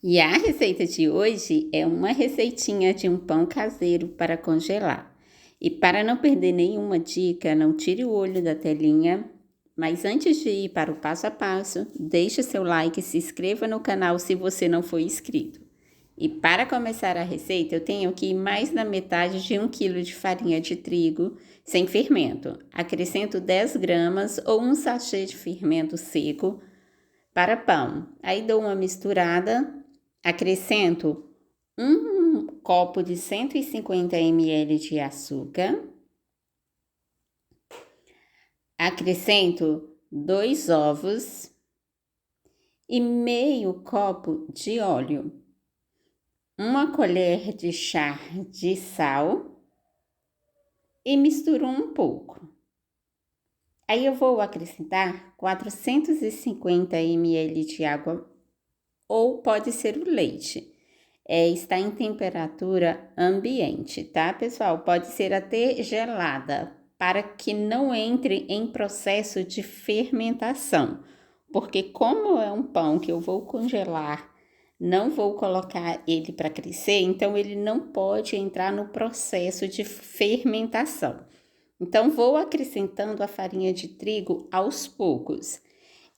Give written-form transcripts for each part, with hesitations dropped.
E a receita de hoje é uma receitinha de um pão caseiro para congelar. E para não perder nenhuma dica, não tire o olho da telinha. Mas antes de ir para o passo a passo, deixe seu like e se inscreva no canal se você não for inscrito. E para começar a receita, eu tenho aqui mais da metade de 1 kg de farinha de trigo sem fermento. Acrescento 10 gramas ou um sachê de fermento seco para pão. Aí dou uma misturada, acrescento um copo de 150 ml de açúcar, acrescento 2 ovos e meio copo de óleo, uma colher de chá de sal e misturo um pouco. Aí eu vou acrescentar 450 ml de água ou pode ser o leite. Está em temperatura ambiente, tá, pessoal? Pode ser até gelada, para que não entre em processo de fermentação. Porque como é um pão que eu vou congelar, não vou colocar ele para crescer, então ele não pode entrar no processo de fermentação. Então, vou acrescentando a farinha de trigo aos poucos.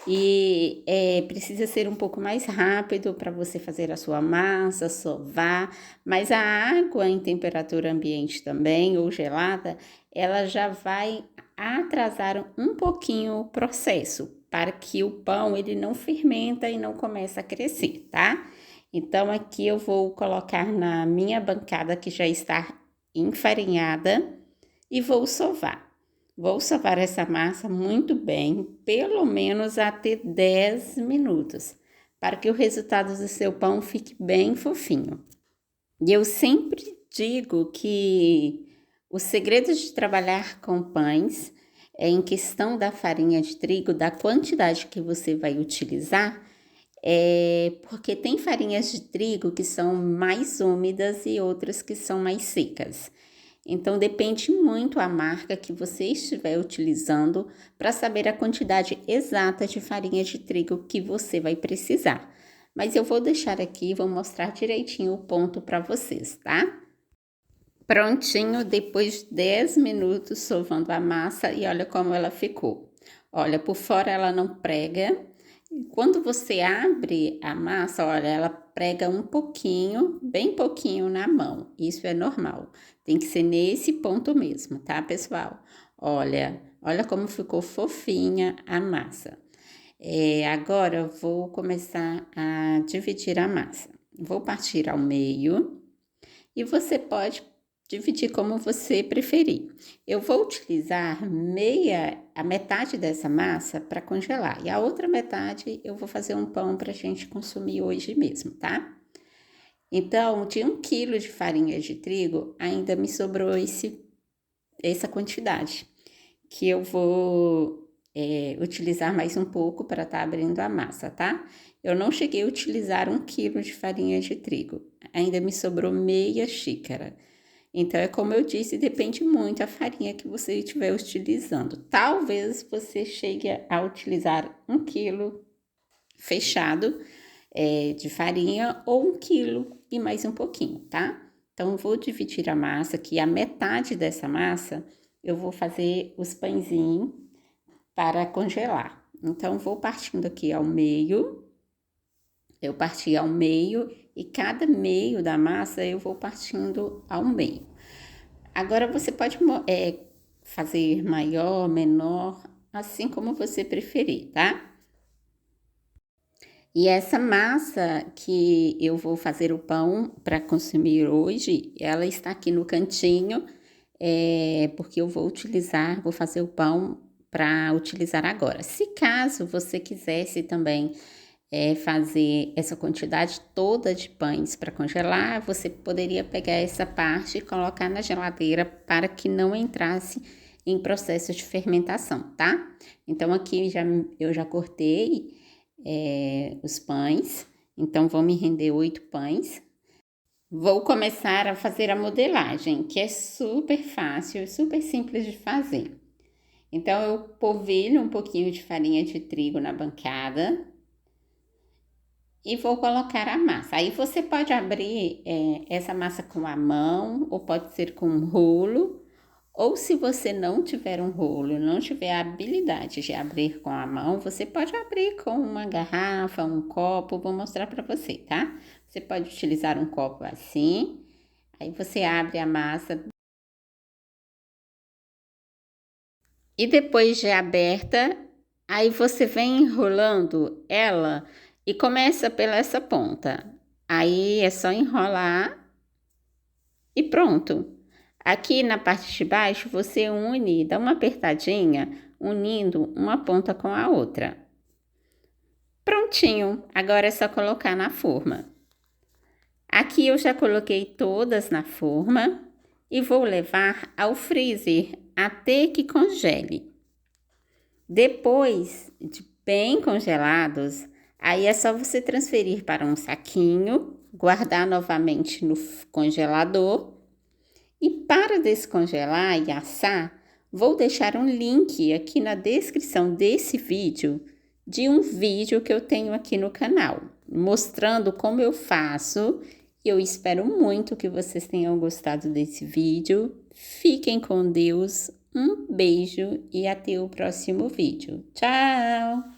E precisa ser um pouco mais rápido para você fazer a sua massa, sovar, mas a água em temperatura ambiente também, ou gelada, ela já vai atrasar um pouquinho o processo, para que o pão ele não fermenta e não comece a crescer, tá? Então, aqui eu vou colocar na minha bancada que já está enfarinhada e vou sovar. Vou sovar essa massa muito bem, pelo menos até 10 minutos, para que o resultado do seu pão fique bem fofinho. E eu sempre digo que o segredo de trabalhar com pães é em questão da farinha de trigo, da quantidade que você vai utilizar, porque tem farinhas de trigo que são mais úmidas e outras que são mais secas. Então, depende muito a marca que você estiver utilizando para saber a quantidade exata de farinha de trigo que você vai precisar. Mas eu vou deixar aqui, vou mostrar direitinho o ponto para vocês, tá? Prontinho, depois de 10 minutos sovando a massa e olha como ela ficou. Olha, por fora ela não prega. Quando você abre a massa, olha, ela prega um pouquinho, bem pouquinho na mão. Isso é normal. Tem que ser nesse ponto mesmo, tá, pessoal? Olha como ficou fofinha a massa. Agora eu vou começar a dividir a massa. Vou partir ao meio e você pode dividir como você preferir. Eu vou utilizar a metade dessa massa para congelar e a outra metade eu vou fazer um pão para a gente consumir hoje mesmo, tá? Então, de 1 kg de farinha de trigo, ainda me sobrou essa quantidade, que eu vou utilizar mais um pouco para estar abrindo a massa, tá? Eu não cheguei a utilizar 1 kg de farinha de trigo, ainda me sobrou meia xícara. Então, é como eu disse, depende muito da farinha que você estiver utilizando. Talvez você chegue a utilizar 1 kg fechado de farinha ou 1 kg e mais um pouquinho, tá? Então, vou dividir a massa, que a metade dessa massa eu vou fazer os pãezinhos para congelar. Então, vou partindo aqui ao meio. Eu parti ao meio e cada meio da massa eu vou partindo ao meio. Agora você pode fazer maior, menor, assim como você preferir, tá? E essa massa que eu vou fazer o pão para consumir hoje, ela está aqui no cantinho, porque eu vou fazer o pão para utilizar agora. Se caso você quisesse também fazer essa quantidade toda de pães para congelar, você poderia pegar essa parte e colocar na geladeira para que não entrasse em processo de fermentação, tá? Então, aqui eu já cortei os pães, então vão me render 8 pães. Vou começar a fazer a modelagem, que é super fácil, super simples de fazer. Então, eu polvilho um pouquinho de farinha de trigo na bancada e vou colocar a massa. Aí você pode abrir essa massa com a mão, ou pode ser com um rolo, ou se você não tiver um rolo, não tiver a habilidade de abrir com a mão, você pode abrir com uma garrafa, um copo, vou mostrar para você, tá? Você pode utilizar um copo assim, aí você abre a massa. E depois de aberta, aí você vem enrolando ela e começa pela essa ponta. Aí é só enrolar e pronto. Aqui na parte de baixo você une, dá uma apertadinha, unindo uma ponta com a outra. Prontinho, agora é só colocar na forma. Aqui eu já coloquei todas na forma e vou levar ao freezer até que congele. Depois de bem congelados, aí é só você transferir para um saquinho, guardar novamente no congelador. E para descongelar e assar, vou deixar um link aqui na descrição desse vídeo de um vídeo que eu tenho aqui no canal, mostrando como eu faço. Eu espero muito que vocês tenham gostado desse vídeo. Fiquem com Deus, um beijo e até o próximo vídeo. Tchau!